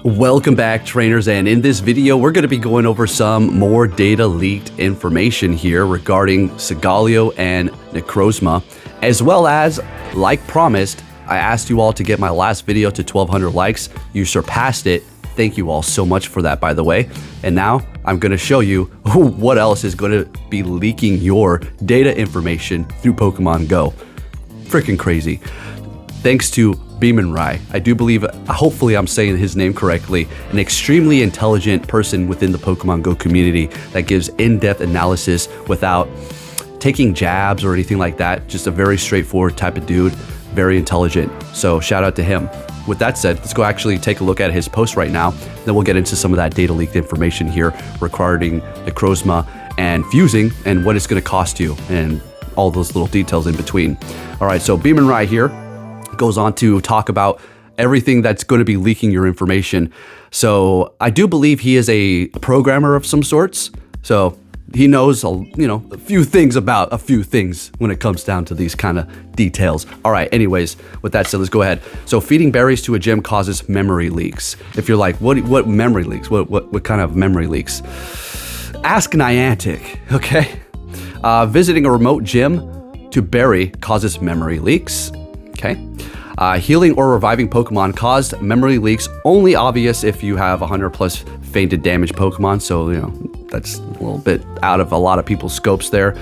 Welcome back, trainers, and in this video we're going to be going over some more data leaked information here regarding Segaleo and Necrozma, as well as, like promised, I asked you all to get my last video to 1,200 likes. You surpassed it. Thank you all so much for that, by the way. And now I'm going to show you what else is going to be leaking your data information through Pokemon Go. Freaking crazy. Thanks to Rai. I do believe, hopefully I'm saying his name correctly, an extremely intelligent person within the Pokemon Go community that gives in-depth analysis without taking jabs or anything like that. Just a very straightforward type of dude, very intelligent. So shout out to him. With that said, let's go actually take a look at his post right now. Then we'll get into some of that data leaked information here regarding Necrozma and fusing and what it's going to cost you and all those little details in between. All right, so Rai here goes on to talk about everything that's going to be leaking your information. So I do believe he is a programmer of some sorts. So he knows, a few things about a few things when it comes down to these kind of details. All right, anyways, with that said, let's go ahead. So feeding berries to a gym causes memory leaks. If you're like, what memory leaks? What kind of memory leaks? Ask Niantic, okay? Visiting a remote gym to berry causes memory leaks. Okay. Healing or reviving Pokemon caused memory leaks, only obvious if you have 100 plus fainted damage Pokemon. So, that's a little bit out of a lot of people's scopes there.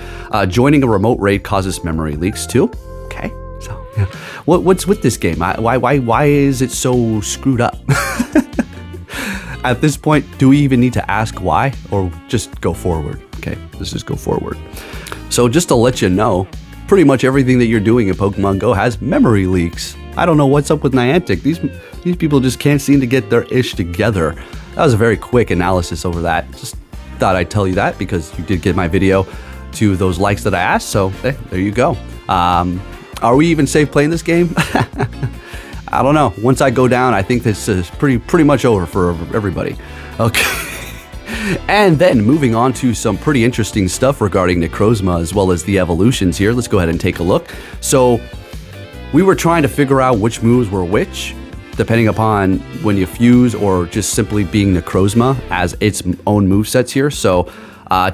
Joining a remote raid causes memory leaks too. Okay. So, yeah. What's with this game? Why is it so screwed up? At this point, do we even need to ask why or just go forward? Okay. Let's just go forward. So just to let you know, pretty much everything that you're doing in Pokemon Go has memory leaks. I don't know what's up with Niantic. These people just can't seem to get their ish together. That was a very quick analysis over that. Just thought I'd tell you that because you did get my video to those likes that I asked. So there you go. Are we even safe playing this game? I don't know. Once I go down, I think this is pretty much over for everybody. Okay. And then moving on to some pretty interesting stuff regarding Necrozma as well as the evolutions here. Let's go ahead and take a look. So we were trying to figure out which moves were which, depending upon when you fuse or just simply being Necrozma as its own movesets here. So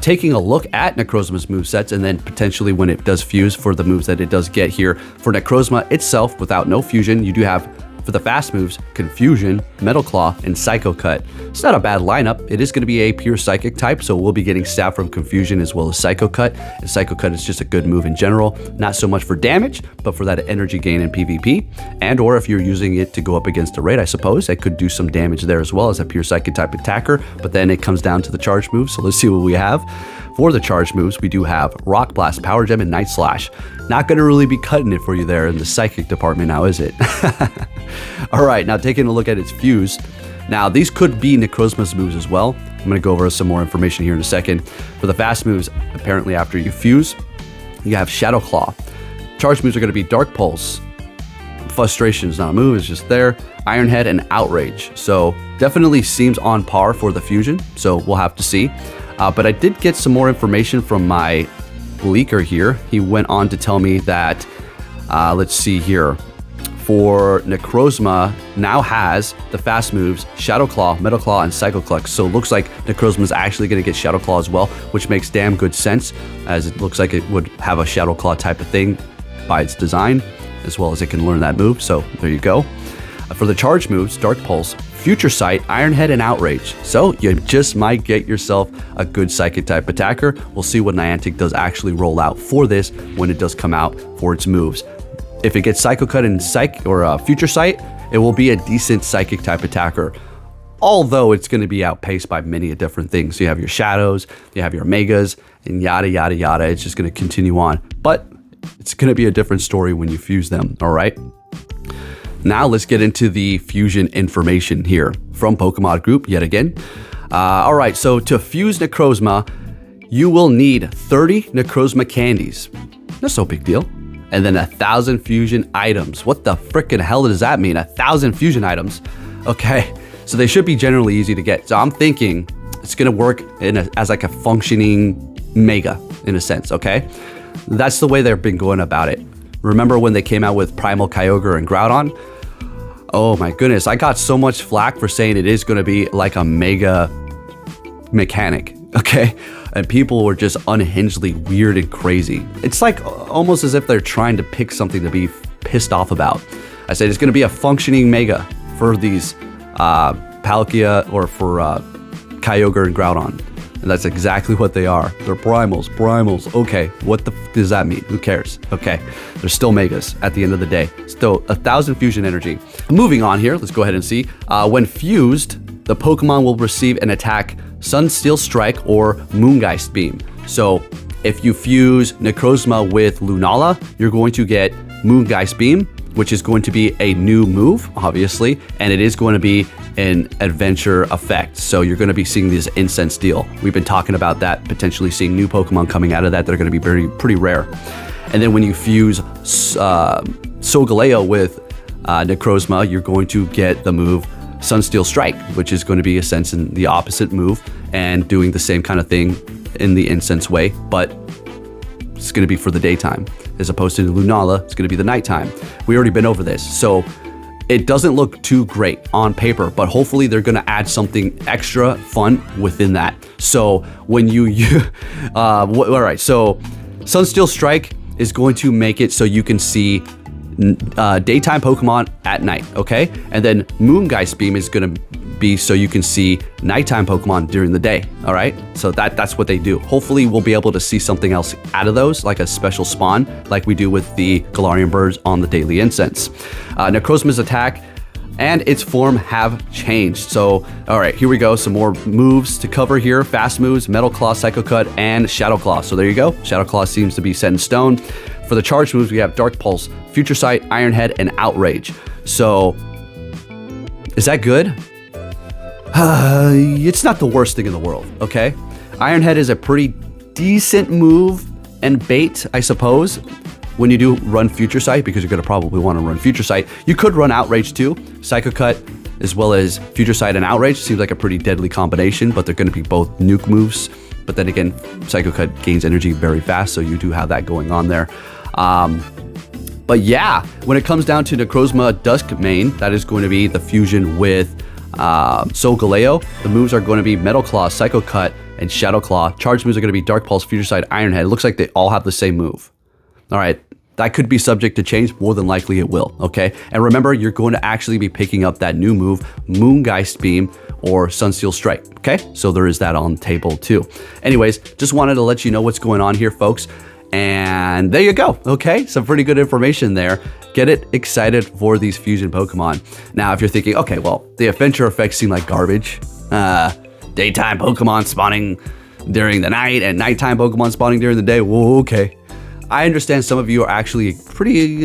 taking a look at Necrozma's movesets and then potentially when it does fuse for the moves that it does get here. For Necrozma itself, without no fusion, you do have, for the fast moves, Confusion, Metal Claw, and Psycho Cut. It's not a bad lineup. It is going to be a pure Psychic type, so we'll be getting stab from Confusion as well as Psycho Cut. And Psycho Cut is just a good move in general. Not so much for damage, but for that energy gain in PvP. And or if you're using it to go up against a raid, I suppose, it could do some damage there as well as a pure Psychic type attacker. But then it comes down to the charge moves, so let's see what we have. For the charge moves, we do have Rock Blast, Power Gem, and Night Slash. Not going to really be cutting it for you there in the Psychic department now, is it? All right, now taking a look at its fuse. Now, these could be Necrozma's moves as well. I'm going to go over some more information here in a second. For the fast moves, apparently after you fuse, you have Shadow Claw. Charge moves are going to be Dark Pulse. Frustration is not a move, it's just there. Iron Head and Outrage. So definitely seems on par for the fusion, so we'll have to see. But I did get some more information from my leaker here. He went on to tell me that, let's see here, for Necrozma now has the fast moves Shadow Claw, Metal Claw, and Psycho Clutch. So it looks like Necrozma is actually going to get Shadow Claw as well, which makes damn good sense, as it looks like it would have a Shadow Claw type of thing by its design, as well as it can learn that move. So there you go. For the charge moves, Dark Pulse, Future Sight, Iron Head, and Outrage. So you just might get yourself a good Psychic type attacker. We'll see what Niantic does actually roll out for this when it does come out for its moves. If it gets Psycho Cut and Future Sight, it will be a decent Psychic type attacker. Although it's going to be outpaced by many different things. So you have your Shadows, you have your Megas, and yada, yada, yada. It's just going to continue on. But it's going to be a different story when you fuse them, all right? Now let's get into the fusion information here from Pokemon Group yet again. All right, so to fuse Necrozma, you will need 30 Necrozma candies. That's no big deal. And then 1,000 fusion items. What the frickin' hell does that mean? 1,000 fusion items? Okay, so they should be generally easy to get. So I'm thinking it's gonna work as like a functioning Mega in a sense, okay? That's the way they've been going about it. Remember when they came out with Primal Kyogre and Groudon? Oh my goodness, I got so much flack for saying it is going to be like a mega mechanic, okay? And people were just unhingedly weird and crazy. It's like almost as if they're trying to pick something to be pissed off about. I said it's going to be a functioning mega for these Palkia or for Kyogre and Groudon. And that's exactly what they are. They're primals. Okay, what the f does that mean? Who cares? Okay, they're still megas at the end of the day. Still 1,000 fusion energy. Moving on here, let's go ahead and see. When fused, the Pokemon will receive an attack Sunsteel Strike or Moongeist Beam. So if you fuse Necrozma with Lunala, you're going to get Moongeist Beam, which is going to be a new move, obviously, and it is going to be an adventure effect. So you're going to be seeing this Incense Steel. We've been talking about that, potentially seeing new Pokemon coming out of that. They're going to be pretty rare. And then when you fuse Solgaleo with Necrozma, you're going to get the move Sunsteel Strike, which is going to be a sense in the opposite move and doing the same kind of thing in the Incense way, but it's going to be for the daytime. As opposed to Lunala, it's going to be the nighttime. We already been over this. So it doesn't look too great on paper, but hopefully they're going to add something extra fun within that. So when all right, so Sunsteel Strike is going to make it so you can see daytime Pokemon at night, okay? And then Moongeist Beam is going to be so you can see nighttime Pokemon during the day, all right? So that's what they do. Hopefully we'll be able to see something else out of those, like a special spawn, like we do with the Galarian birds on the Daily Incense. Necrozma's attack and its form have changed. So, all right, here we go. Some more moves to cover here. Fast moves, Metal Claw, Psycho Cut, and Shadow Claw. So there you go. Shadow Claw seems to be set in stone. For the charge moves, we have Dark Pulse, Future Sight, Iron Head, and Outrage. So, is that good? It's not the worst thing in the world, okay? Iron Head is a pretty decent move and bait, I suppose, when you do run Future Sight, because you're going to probably want to run Future Sight. You could run Outrage too. Psycho Cut as well as Future Sight and Outrage seems like a pretty deadly combination, but they're going to be both nuke moves. But then again, Psycho Cut gains energy very fast, so you do have that going on there. But yeah, when it comes down to Necrozma Dusk Main, that is going to be the fusion with Solgaleo. The moves are going to be Metal Claw, Psycho Cut, and Shadow Claw. Charge moves are going to be Dark Pulse, Future Sight, Iron Head. It looks like they all have the same move. All right, that could be subject to change. More than likely it will, okay? And remember, you're going to actually be picking up that new move, Moongeist Beam or Sunsteel Strike, okay? So there is that on the table too. Anyways, just wanted to let you know what's going on here, folks. And there you go, okay? Some pretty good information there. Get it excited for these fusion Pokemon. Now, if you're thinking, okay, well, the adventure effects seem like garbage. Daytime Pokemon spawning during the night and nighttime Pokemon spawning during the day. Whoa, okay. I understand some of you are actually pretty,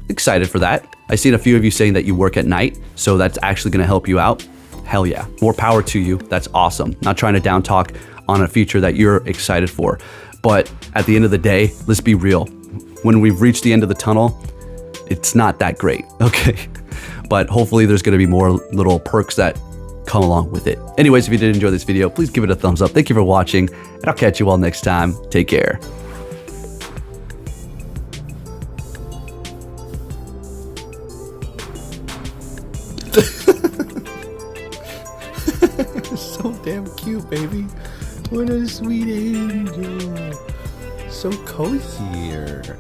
excited for that. I've seen a few of you saying that you work at night, so that's actually gonna help you out. Hell yeah, more power to you. That's awesome. Not trying to down talk on a feature that you're excited for. But at the end of the day, let's be real. When we've reached the end of the tunnel, it's not that great, okay? But hopefully there's gonna be more little perks that come along with it. Anyways, if you did enjoy this video, please give it a thumbs up. Thank you for watching, and I'll catch you all next time. Take care. So damn cute, baby. What a sweet angel. So cozy here.